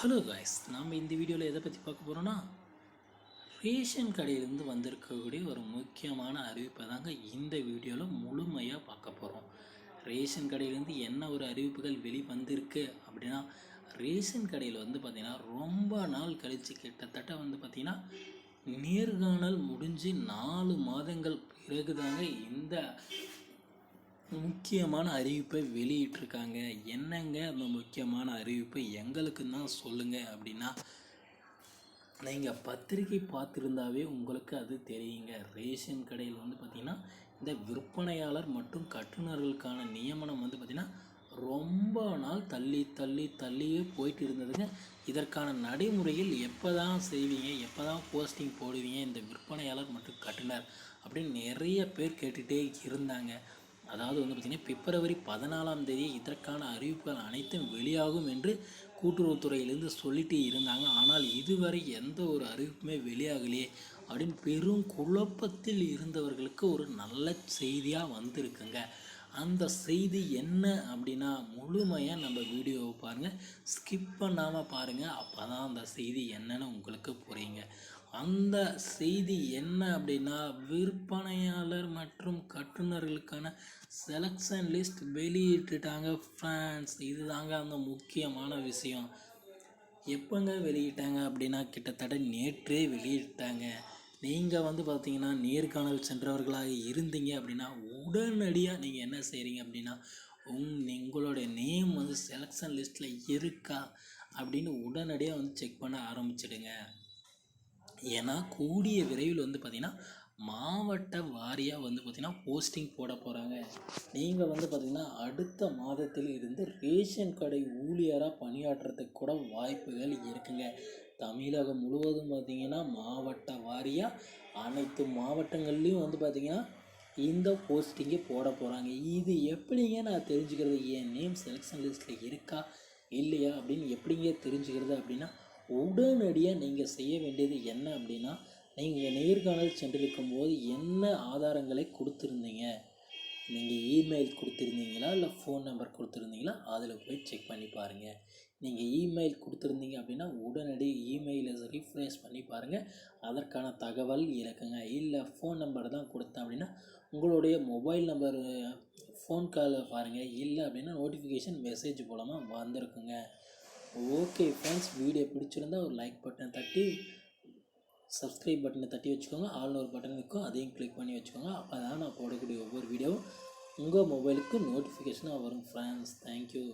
Hello guys, நாம் இந்த வீடியோவில் எதை பற்றி பார்க்க போகிறோன்னா ரேஷன் கடையிலேருந்து வந்திருக்கக்கூடிய ஒரு முக்கியமான அறிவிப்பை தாங்க இந்த வீடியோவில் முழுமையாக பார்க்க போகிறோம். ரேஷன் கடையிலேருந்து என்ன ஒரு அறிவிப்புகள் வெளிவந்திருக்கு அப்படின்னா, ரேஷன் கடையில் பார்த்திங்கன்னா ரொம்ப நாள் கழித்து கிட்டத்தட்ட பார்த்திங்கன்னா நேர்காணல் முடிஞ்சு 4 மாதங்கள் பிறகு தாங்க இந்த முக்கியமான அறிவிப்பை வெளியிட்டிருக்காங்க. என்னங்க அந்த முக்கியமான அறிவிப்பை எங்களுக்கு தான் சொல்லுங்கள் அப்படின்னா, நீங்கள் பத்திரிகை பார்த்துருந்தாவே உங்களுக்கு அது தெரியுங்க. ரேஷன் கடையில் பார்த்திங்கன்னா இந்த விற்பனையாளர் மற்றும் கட்டுநர்களுக்கான நியமனம் பார்த்திங்கன்னா ரொம்ப நாள் தள்ளியே போயிட்டு இருந்ததுங்க. இதற்கான நடைமுறையில் எப்போ தான் செய்வீங்க, எப்போ தான் போஸ்டிங் போடுவீங்க இந்த விற்பனையாளர் மற்றும் கட்டுனர் அப்படின்னு நிறைய பேர் கேட்டுகிட்டே இருந்தாங்க. அதாவது பார்த்திங்கன்னா பிப்ரவரி 14ஆம் தேதி இதற்கான அறிவிப்புகள் அனைத்தும் வெளியாகும் என்று கூட்டுறவுத்துறையிலேருந்து சொல்லிட்டு இருந்தாங்க. ஆனால் இதுவரை எந்த ஒரு அறிவிப்புமே வெளியாகலையே அப்படின்னு பெரும் குழப்பத்தில் இருந்தவர்களுக்கு ஒரு நல்ல செய்தியாக வந்திருக்குங்க. அந்த செய்தி என்ன அப்படின்னா, முழுமையாக நம்ம வீடியோவை பாருங்கள், ஸ்கிப் பண்ணாமல் பாருங்கள். அப்போ தான் அந்த செய்தி என்னன்னு உங்களுக்கு புரியுங்க. அந்த செய்தி என்ன அப்படின்னா, விற்பனையாளர் மற்றும் கட்டுநர்களுக்கான செலெக்ஷன் லிஸ்ட் வெளியிட்டுட்டாங்க ஃப்ரெண்ட்ஸ். இதுதாங்க அந்த முக்கியமான விஷயம். எப்போங்க வெளியிட்டாங்க அப்படின்னா, கிட்டத்தட்ட நேற்றே வெளியிட்டாங்க. நீங்கள் பார்த்தீங்கன்னா நேர்காணல் சென்றவர்களாக இருந்தீங்க அப்படின்னா உடனடியாக நீங்கள் என்ன செய்கிறீங்க அப்படின்னா, உங்களுடைய நேம் செலெக்ஷன் லிஸ்ட்டில் இருக்கா அப்படின்னு உடனடியாக செக் பண்ண ஆரம்பிச்சிடுங்க. ஏன்னா கூடிய விரைவில் பார்த்திங்கன்னா மாவட்ட வாரியாக பார்த்திங்கன்னா போஸ்டிங் போட போகிறாங்க. நீங்கள் பார்த்திங்கன்னா அடுத்த மாதத்தில் இருந்து ரேஷன் கடை ஊழியராக பணியாற்றுறதுக்கு கூட வாய்ப்புகள் இருக்குங்க. தமிழகம் முழுவதும் பார்த்திங்கன்னா மாவட்ட வாரியாக அனைத்து மாவட்டங்கள்லேயும் பார்த்திங்கன்னா இந்த போஸ்டிங்கை போட போகிறாங்க. இது எப்படிங்க நான் தெரிஞ்சுக்கிறது, என் நேம் செலெக்ஷன் லிஸ்ட்டில் இருக்கா இல்லையா அப்படின்னு எப்படிங்க தெரிஞ்சுக்கிறது அப்படின்னா, உடனடியாக நீங்கள் செய்ய வேண்டியது என்ன அப்படின்னா, நீங்கள் நேர்காணல் சென்றிருக்கும் போது என்ன ஆதாரங்களை கொடுத்துருந்தீங்க, நீங்கள் இமெயில் கொடுத்துருந்தீங்களா இல்லை ஃபோன் நம்பர் கொடுத்துருந்தீங்களா, அதில் போய் செக் பண்ணி பாருங்கள். நீங்கள் இமெயில் கொடுத்துருந்தீங்க அப்படின்னா உடனடி இமெயிலை ரீஃப்ரெஷ் பண்ணி பாருங்கள், அதற்கான தகவல் இருக்குங்க. இல்லை ஃபோன் நம்பர் தான் கொடுத்தேன் அப்படின்னா உங்களுடைய மொபைல் நம்பர் ஃபோன் காலில் பாருங்கள். இல்லை அப்படின்னா நோட்டிஃபிகேஷன் மெசேஜ் மூலமாக வந்திருக்குங்க. ஓகே ஃப்ரெண்ட்ஸ், வீடியோ பிடிச்சிருந்தா ஒரு லைக் பட்டனை தட்டி சப்ஸ்கிரைப் பட்டனை தட்டி வச்சுக்கோங்க. ஆல்னு ஒரு பட்டன் இருக்கும், அதையும் கிளிக் பண்ணி வச்சுக்கோங்க. அப்போ தான் நான் போடக்கூடிய ஒவ்வொரு வீடியோவும் உங்கள் மொபைலுக்கு நோட்டிஃபிகேஷனாக வரும் ஃப்ரெண்ட்ஸ். தேங்க்யூ.